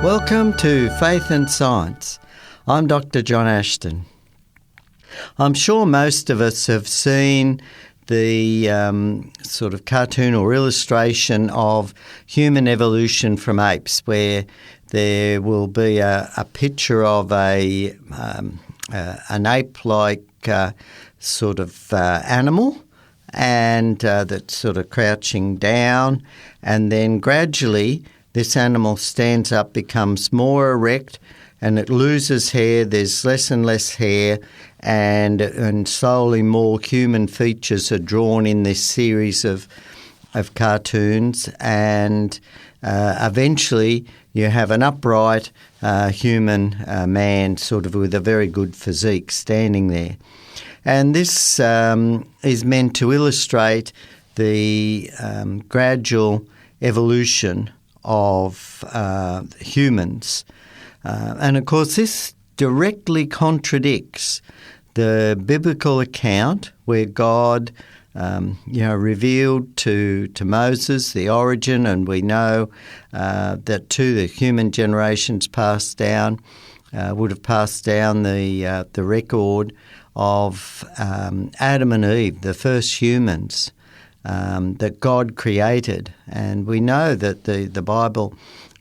Welcome to Faith and Science. I'm Dr. John Ashton. I'm sure most of us have seen the sort of cartoon or illustration of human evolution from apes, where there will be a picture of an ape-like sort of animal, and that's sort of crouching down, and then gradually this animal stands up, becomes more erect, and it loses hair. There's less and less hair, and slowly more human features are drawn in this series of cartoons, and eventually you have an upright human man, sort of with a very good physique, standing there. And this is meant to illustrate the gradual evolution of humans. And of course this directly contradicts the biblical account where God revealed to Moses the origin, and we know that to the human generations passed down, would have passed down the record of Adam and Eve, the first humans that God created. And we know that the Bible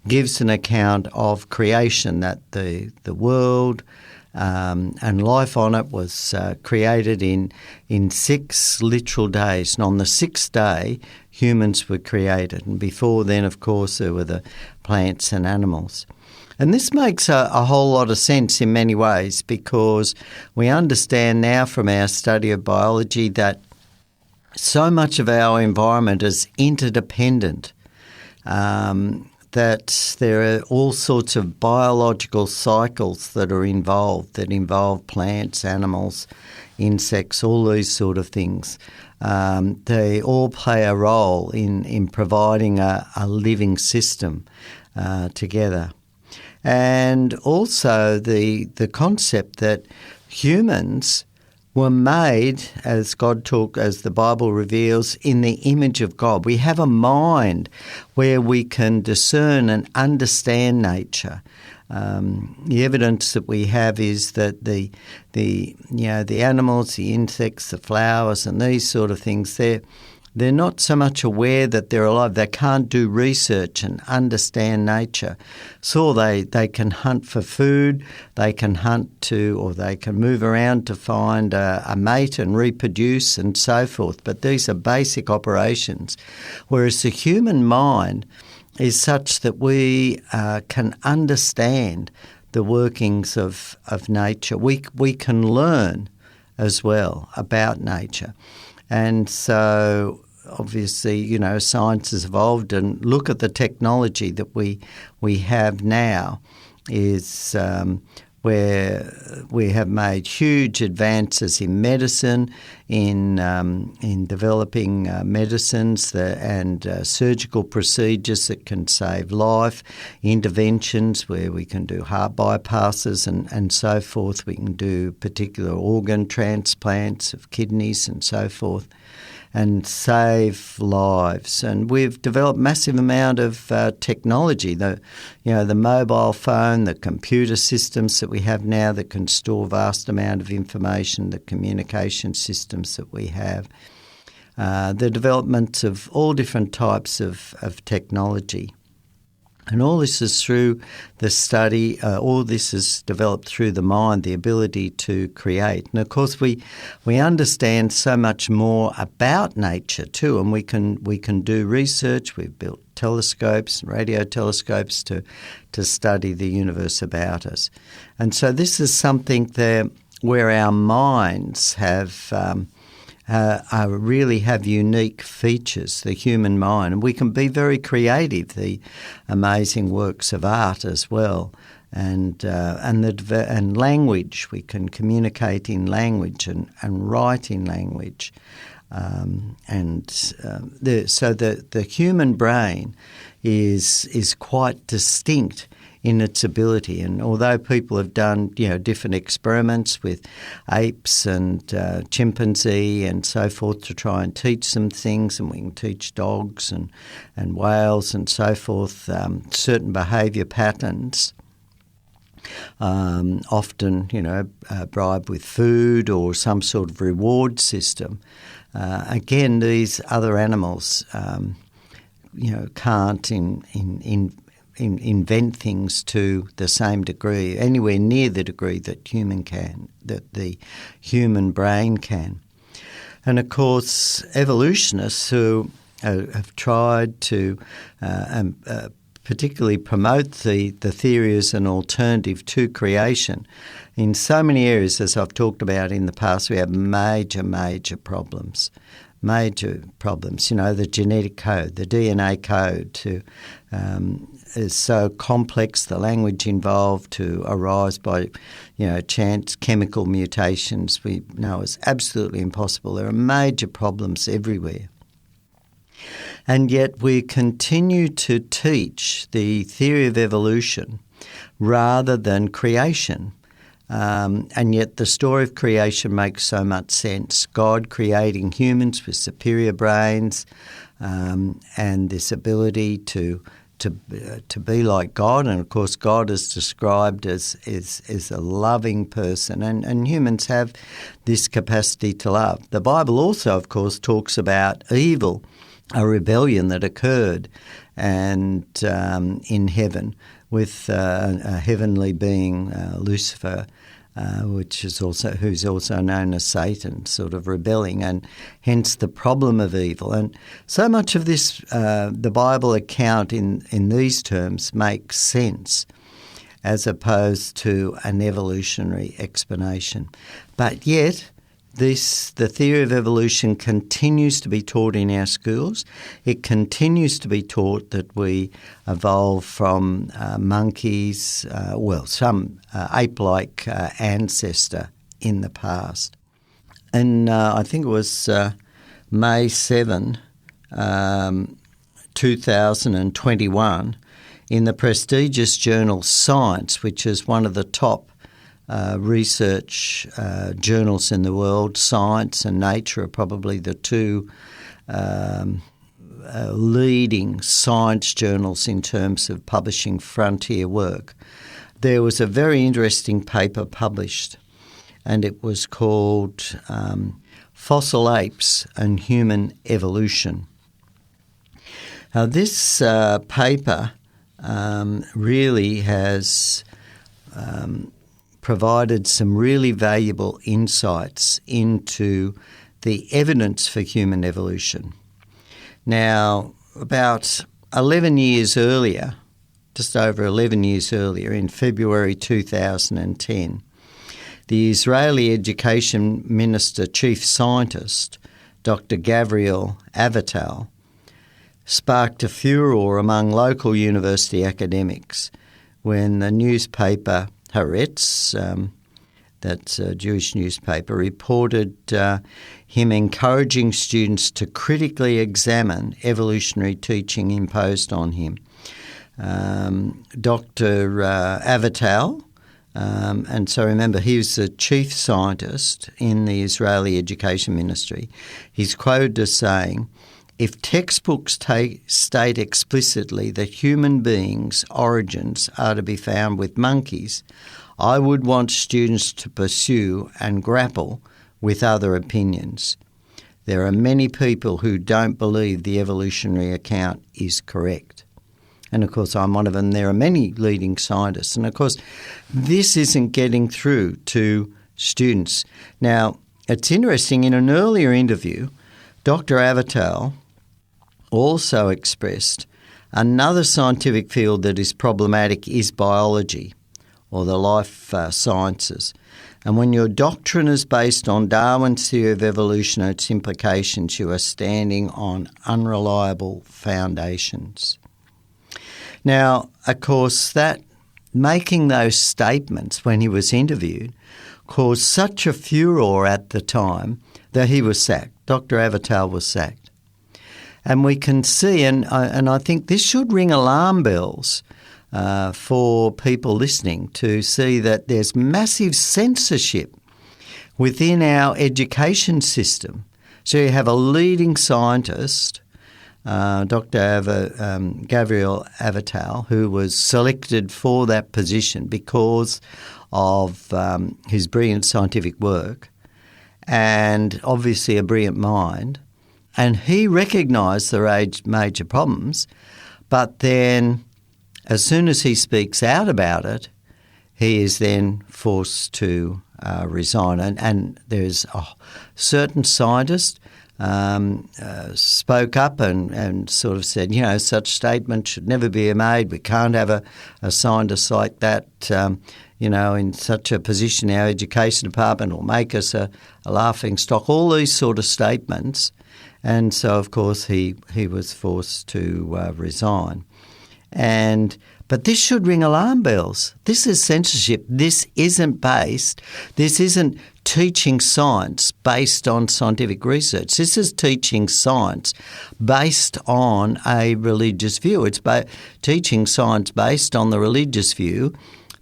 gives an account of creation, that the world and life on it was created in 6 literal days. And on the 6th day, humans were created. And before then, of course, there were the plants and animals. And this makes a whole lot of sense in many ways, because we understand now from our study of biology that so much of our environment is interdependent, that there are all sorts of biological cycles that are involved, that involve plants, animals, insects, all these sort of things. They all play a role in providing a living system together. And also the concept that humans were made, as the Bible reveals, in the image of God. We have a mind where we can discern and understand nature. The evidence that we have is that the animals, the insects, the flowers, and these sort of things, they're not so much aware that they're alive. They can't do research and understand nature. So they can hunt for food, they can they can move around to find a mate and reproduce and so forth. But these are basic operations. Whereas the human mind is such that we can understand the workings of nature. We can learn as well about nature. And so obviously, science has evolved, and look at the technology that we have now is where we have made huge advances in medicine, in developing medicines and surgical procedures that can save life, interventions where we can do heart bypasses and so forth. We can do particular organ transplants of kidneys and so forth, and save lives. And we've developed massive amount of technology, the mobile phone, the computer systems that we have now that can store vast amount of information, the communication systems that we have, the development of all different types of technology. And all this is through the study, all this is developed through the mind, the ability to create. And of course we understand so much more about nature too, and we can do research. We've built telescopes and radio telescopes to study the universe about us. And so this is something where our minds really have unique features, the human mind, and we can be very creative, the amazing works of art as well, and language. We can communicate in language and write in language, so the human brain is quite distinct in its ability. And although people have done, different experiments with apes and chimpanzee and so forth to try and teach them things, and we can teach dogs and whales and so forth certain behaviour patterns, often, bribed with food or some sort of reward system. Again, these other animals, can't invent things to the same degree, anywhere near the degree that the human brain can. And of course, evolutionists who have tried to particularly promote the theory as an alternative to creation. In so many areas, as I've talked about in the past, we have major problems. Major problems. The genetic code, the DNA code is so complex, the language involved to arise by, chance chemical mutations we know is absolutely impossible. There are major problems everywhere. And yet we continue to teach the theory of evolution rather than creation. And yet the story of creation makes so much sense. God creating humans with superior brains and this ability to be like God. And of course God is described as a loving person, and humans have this capacity to love. The Bible also, of course, talks about evil, a rebellion that occurred and in heaven with a heavenly being, Lucifer, who's also known as Satan, sort of rebelling, and hence the problem of evil. And so much of this, the Bible account in these terms makes sense, as opposed to an evolutionary explanation. But yet, the theory of evolution continues to be taught in our schools. It continues to be taught that we evolved from monkeys, some ape-like ancestor in the past. And I think it was May 7, 2021, in the prestigious journal Science, which is one of the top research journals in the world. Science and Nature are probably the two leading science journals in terms of publishing frontier work. There was a very interesting paper published, and it was called Fossil Apes and Human Evolution. Now, this paper really has provided some really valuable insights into the evidence for human evolution. Now, about 11 years earlier, just over 11 years earlier, in February 2010, the Israeli Education Minister Chief Scientist, Dr. Gabriel Avital, sparked a furore among local university academics when the newspaper Haaretz, that's a Jewish newspaper, reported him encouraging students to critically examine evolutionary teaching imposed on him. Dr. Avital, and so remember, he was the chief scientist in the Israeli Education Ministry. He's quoted as saying, "If textbooks state explicitly that human beings' origins are to be found with monkeys, I would want students to pursue and grapple with other opinions. There are many people who don't believe the evolutionary account is correct." And of course, I'm one of them. There are many leading scientists. And of course, this isn't getting through to students. Now, it's interesting, in an earlier interview, Dr. Avital also expressed another scientific field that is problematic is biology, or the life sciences. And when your doctrine is based on Darwin's theory of evolution and its implications, you are standing on unreliable foundations. Now, of course, that making those statements when he was interviewed caused such a furore at the time that he was sacked. Dr. Avital was sacked. And we can see, and I think this should ring alarm bells for people listening to see that there's massive censorship within our education system. So you have a leading scientist, Dr. Gabriel Avital, who was selected for that position because of his brilliant scientific work and obviously a brilliant mind. And he recognised the major problems, but then as soon as he speaks out about it, he is then forced to resign. And there's a certain scientist spoke up and sort of said, such statements should never be made. We can't have a scientist like that, in such a position in our education department, will make us a laughing stock, all these sort of statements. And so, of course, he was forced to resign. But this should ring alarm bells. This is censorship. This isn't teaching science based on scientific research. This is teaching science based on a religious view. It's teaching science based on the religious view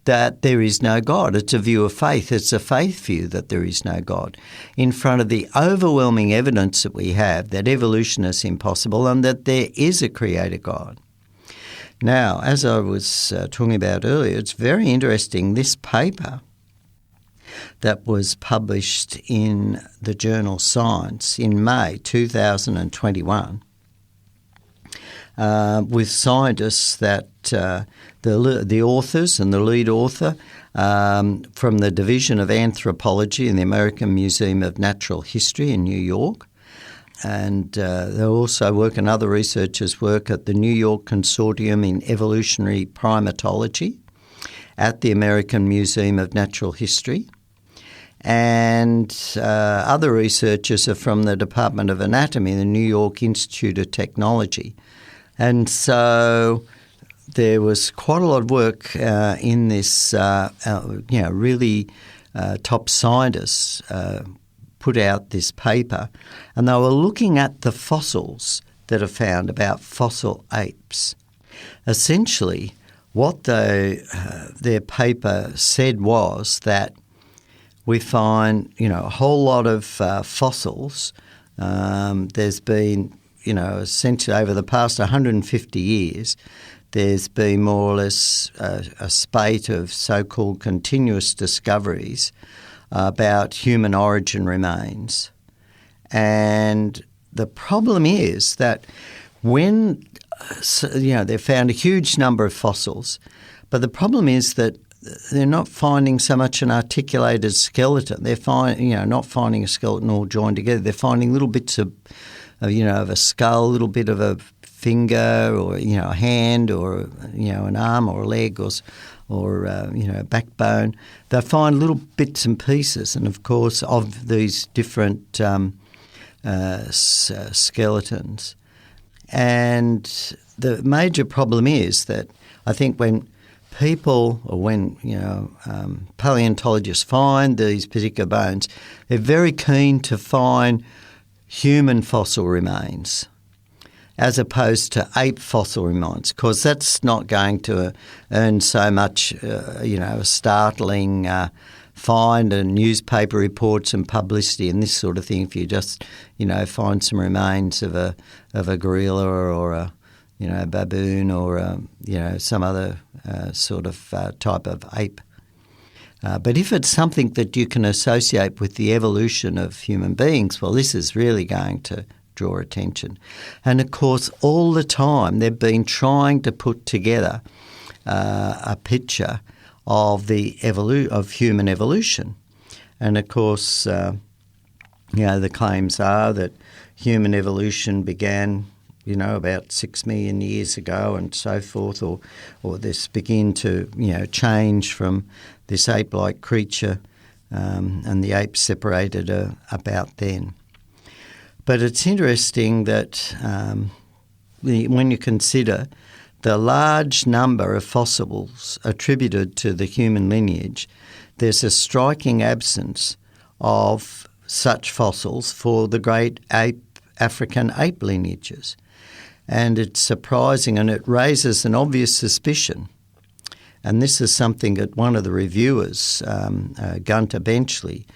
that there is no God. It's a view of faith. It's a faith view that there is no God, in front of the overwhelming evidence that we have that evolution is impossible and that there is a creator God. Now, as I was talking about earlier, it's very interesting, this paper that was published in the journal Science in May 2021 with scientists that the authors and the lead author from the Division of Anthropology in the American Museum of Natural History in New York, and they also work, and other researchers work at the New York Consortium in Evolutionary Primatology at the American Museum of Natural History. And other researchers are from the Department of Anatomy, the New York Institute of Technology. And so there was quite a lot of work in this, really top scientists put out this paper, and they were looking at the fossils that are found about fossil apes. Essentially, what their paper said was that we find, a whole lot of fossils. There's been, essentially over the past 150 years, there's been more or less a spate of so-called continuous discoveries about human origin remains. And the problem is that when, they found a huge number of fossils, but the problem is that they're not finding so much an articulated skeleton. They're not finding a skeleton all joined together. They're finding little bits of a skull, a little bit of a finger, or a hand, or an arm or a leg, or a backbone. They find little bits and pieces, and of course of these different skeletons. And the major problem is that I think when paleontologists find these particular bones, they're very keen to find human fossil remains as opposed to ape fossil remains, because that's not going to earn so much, a startling find and newspaper reports and publicity and this sort of thing. If you just, find some remains of a gorilla or a baboon or some other sort of type of ape. But if it's something that you can associate with the evolution of human beings, well, this is really going to draw attention. And of course, all the time they've been trying to put together a picture of of human evolution. And of course, the claims are that human evolution began, about 6 million years ago and so forth, or this begin to, change from this ape-like creature, and the apes separated about then. But it's interesting that when you consider the large number of fossils attributed to the human lineage, there's a striking absence of such fossils for the great African ape lineages. And it's surprising, and it raises an obvious suspicion And this is something that one of the reviewers, Gunter Benchley,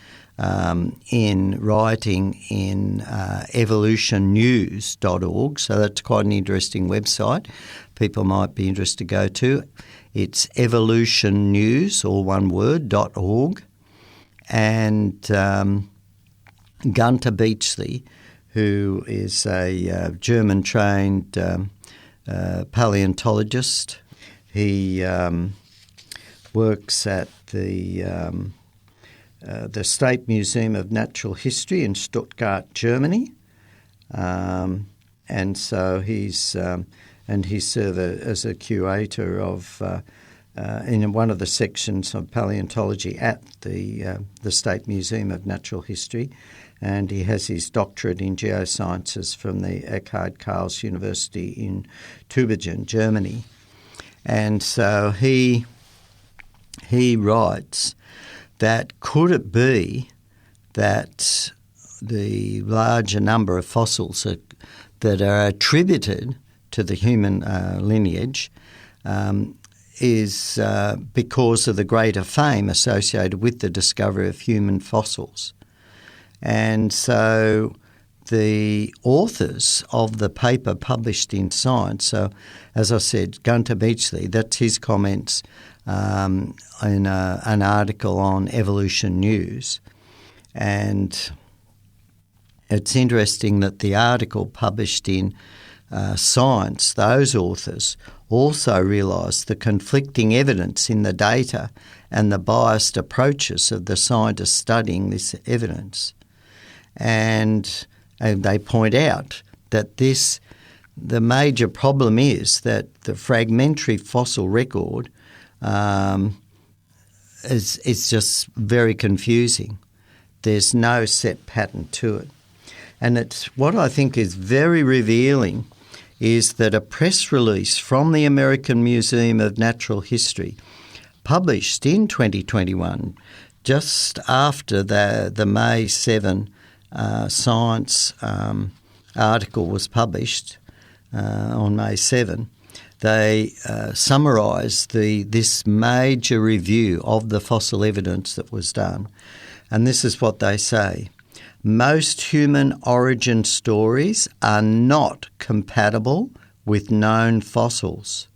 in writing in evolutionnews.org, so that's quite an interesting website people might be interested to go to. It's evolutionnews, all one word, .org. And Gunter Benchley, who is a German-trained paleontologist. He works at the State Museum of Natural History in Stuttgart, Germany, and so he's served as a curator of in one of the sections of paleontology at the State Museum of Natural History. And he has his doctorate in geosciences from the Eckhard Karls University in Tübingen, Germany. And so he writes that could it be that the larger number of fossils that are attributed to the human lineage is because of the greater fame associated with the discovery of human fossils. And so the authors of the paper published in Science, so as I said, Gunter Benchley, that's his comments in an article on Evolution News. And it's interesting that the article published in Science, those authors also realised the conflicting evidence in the data and the biased approaches of the scientists studying this evidence. And they point out that the major problem is that the fragmentary fossil record is just very confusing. There's no set pattern to it. And it's what I think is very revealing is that a press release from the American Museum of Natural History published in 2021, just after the May 7 Science article was published on May 7, they summarised this major review of the fossil evidence that was done. And this is what they say. Most human origin stories are not compatible with known fossils.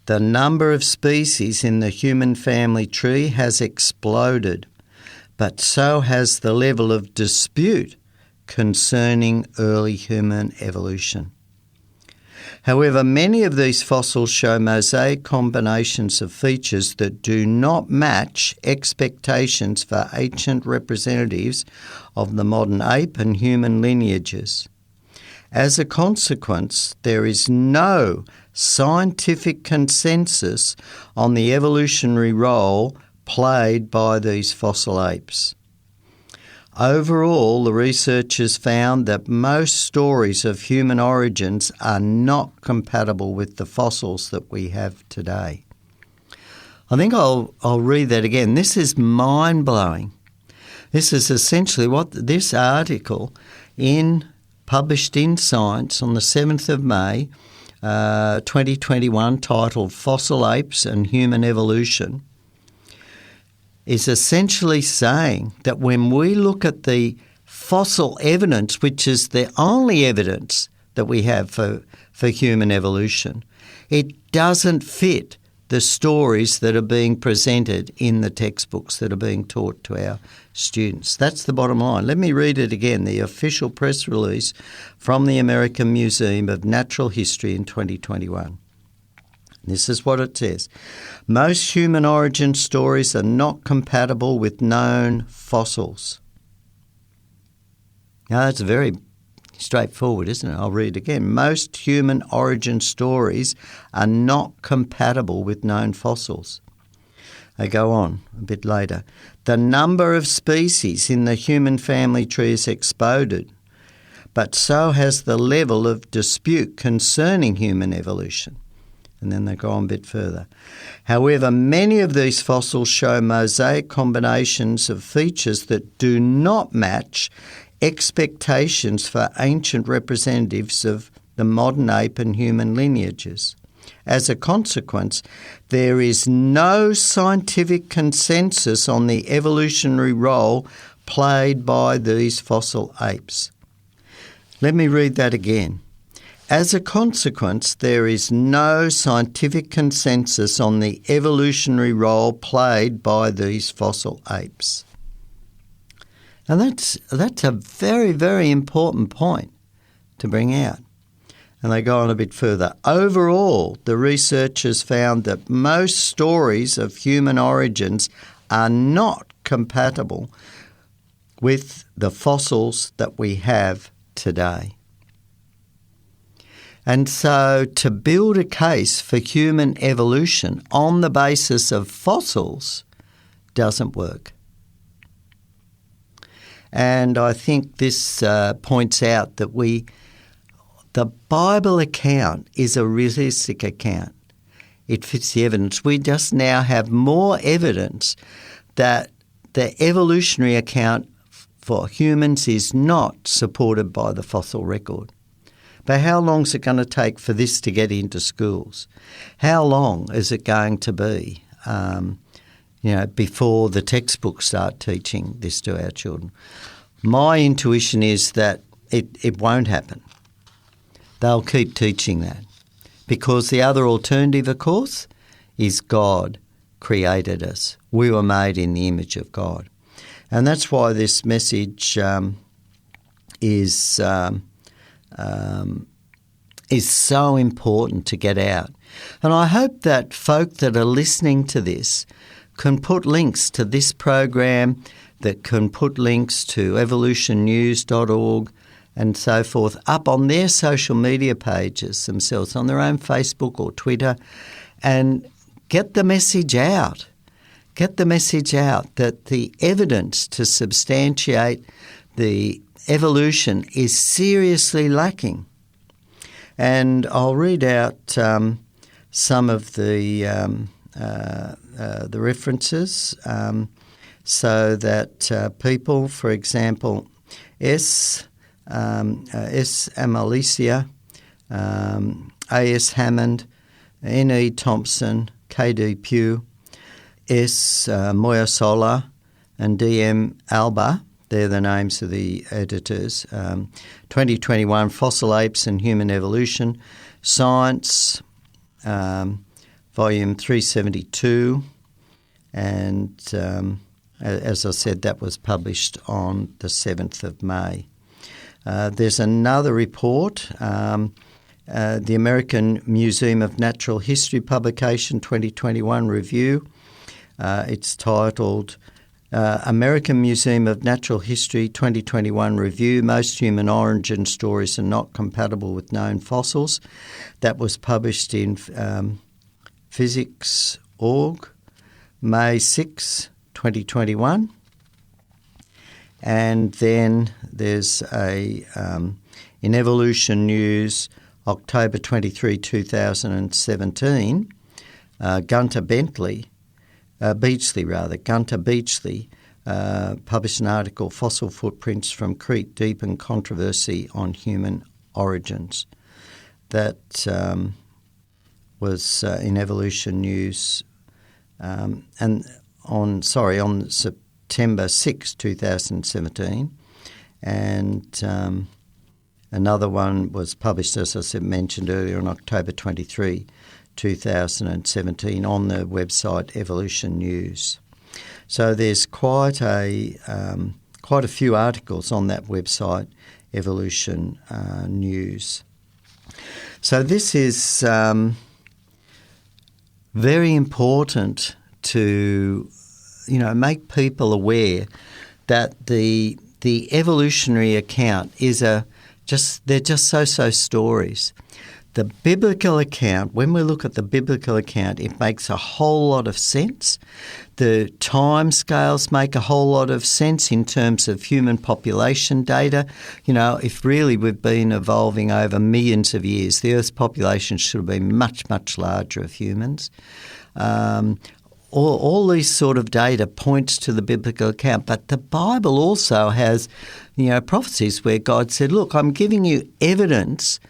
The number of species in the human family tree has exploded, but so has the level of dispute concerning early human evolution. However, many of these fossils show mosaic combinations of features that do not match expectations for ancient representatives of the modern ape and human lineages. As a consequence, there is no scientific consensus on the evolutionary role played by these fossil apes. Overall, the researchers found that most stories of human origins are not compatible with the fossils that we have today. I think I'll read that again. This is mind-blowing. This is essentially what this article published in Science on the 7th of May 2021, titled Fossil Apes and Human Evolution, is essentially saying that when we look at the fossil evidence, which is the only evidence that we have for human evolution, it doesn't fit the stories that are being presented in the textbooks that are being taught to our students. That's the bottom line. Let me read it again, the official press release from the American Museum of Natural History in 2021. This is what it says. Most human origin stories are not compatible with known fossils. Now, that's very straightforward, isn't it? I'll read it again. Most human origin stories are not compatible with known fossils. They go on a bit later. The number of species in the human family tree has exploded, but so has the level of dispute concerning human evolution. And then they go on a bit further. However, many of these fossils show mosaic combinations of features that do not match expectations for ancient representatives of the modern ape and human lineages. As a consequence, there is no scientific consensus on the evolutionary role played by these fossil apes. Let me read that again. As a consequence, there is no scientific consensus on the evolutionary role played by these fossil apes. And that's a very, very important point to bring out. And they go on a bit further. Overall, the researchers found that most stories of human origins are not compatible with the fossils that we have today. And so to build a case for human evolution on the basis of fossils doesn't work. And I think this points out that the Bible account is a realistic account. It fits the evidence. We just now have more evidence that the evolutionary account for humans is not supported by the fossil record. But how long is it going to take for this to get into schools? How long is it going to be, before the textbooks start teaching this to our children? My intuition is that it won't happen. They'll keep teaching that because the other alternative, of course, is God created us. We were made in the image of God. And that's why this message is so important to get out. And I hope that folk that are listening to this can put links to this program, that can put links to evolutionnews.org and so forth up on their social media pages themselves, on their own Facebook or Twitter, and get the message out. Get the message out that the evidence to substantiate the evolution is seriously lacking. And I'll read out some of the references so that people, for example, S. Amalicia, A.S. Hammond, N.E. Thompson, K.D. Pugh, S. Moyasola, and D.M. Alba. They're the names of the editors. 2021, Fossil Apes and Human Evolution. Science, volume 372. And as I said, that was published on the 7th of May. There's another report, the American Museum of Natural History publication 2021 review. It's titled American Museum of Natural History 2021 review, Most Human Origin Stories Are Not Compatible with Known Fossils. That was published in Physics.org, May 6, 2021. And then there's in Evolution News, October 23, 2017, Gunter Beachley published an article, Fossil Footprints from Crete Deepen Controversy on Human Origins. That was in Evolution News and on September 6, 2017. And another one was published, as I mentioned earlier, on October 23, 2017 on the website Evolution News. So there's quite a few articles on that website, Evolution News. So this is very important to, make people aware that the evolutionary account is they're just so stories. The biblical account, when we look at the biblical account, it makes a whole lot of sense. The time scales make a whole lot of sense in terms of human population data. If really we've been evolving over millions of years, the Earth's population should have been much, much larger of humans. All these sort of data points to the biblical account, but the Bible also has, prophecies where God said, look, I'm giving you evidence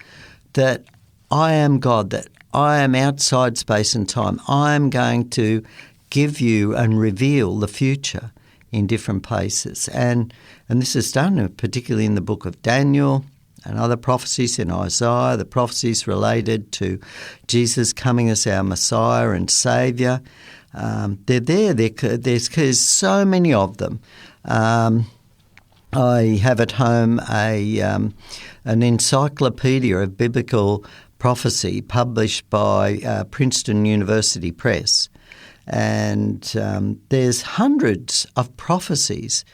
that I am God, that I am outside space and time. I am going to give you and reveal the future in different places. And this is done particularly in the book of Daniel and other prophecies in Isaiah, the prophecies related to Jesus coming as our Messiah and Saviour. They're there. There's so many of them. I have at home an encyclopedia of biblical prophecy published by Princeton University Press. And there's hundreds of prophecies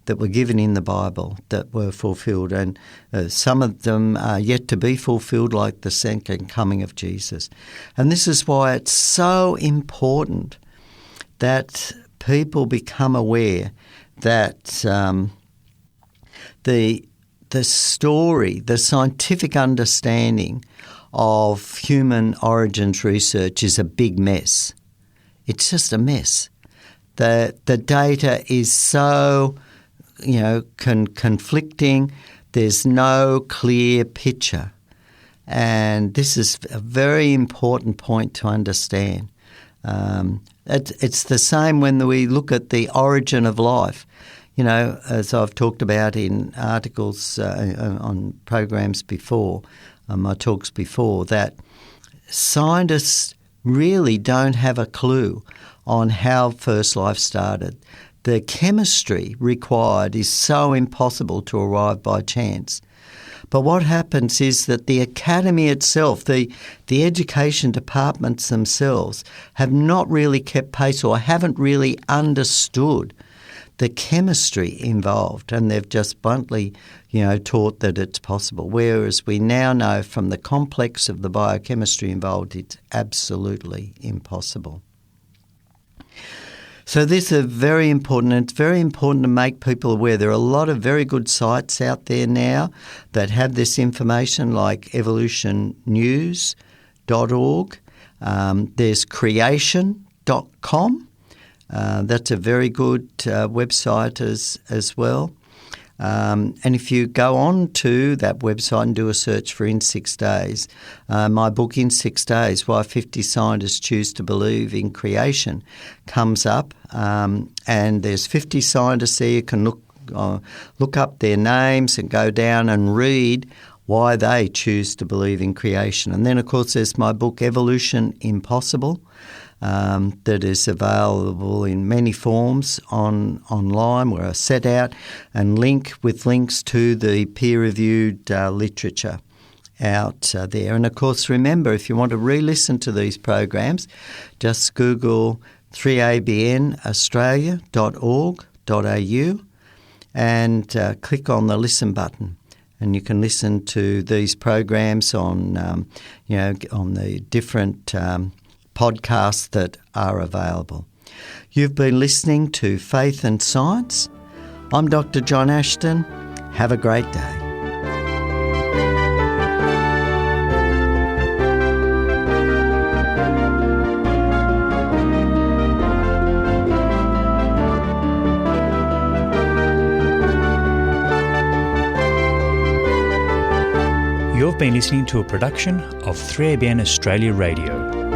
that were given in the Bible that were fulfilled, and some of them are yet to be fulfilled, like the second coming of Jesus. And this is why it's so important that people become aware that the story, the scientific understanding of human origins research is a big mess. It's just a mess. The data is so, conflicting. There's no clear picture. And this is a very important point to understand. It's the same when we look at the origin of life. As I've talked about in articles on programs before, my talks before, that scientists really don't have a clue on how first life started. The chemistry required is so impossible to arrive by chance. But what happens is that the academy itself, the education departments themselves, have not really kept pace or haven't really understood the chemistry involved, and they've just bluntly, taught that it's possible. Whereas we now know from the complex of the biochemistry involved, it's absolutely impossible. So this is very important, and it's very important to make people aware. There are a lot of very good sites out there now that have this information, like evolutionnews.org. There's creation.com. That's a very good website as well. And if you go on to that website and do a search for In 6 Days, my book In 6 Days, Why 50 Scientists Choose to Believe in Creation, comes up. And there's 50 scientists there. You can look up their names and go down and read why they choose to believe in creation. And then, of course, there's my book Evolution Impossible, that is available in many forms online, where I set out and link with links to the peer-reviewed literature out there. And, of course, remember, if you want to re-listen to these programs, just Google 3abnaustralia.org.au and click on the listen button. And you can listen to these programs on the different podcasts that are available. You've been listening to Faith and Science. I'm Dr. John Ashton. Have a great day. You've been listening to a production of 3ABN Australia Radio.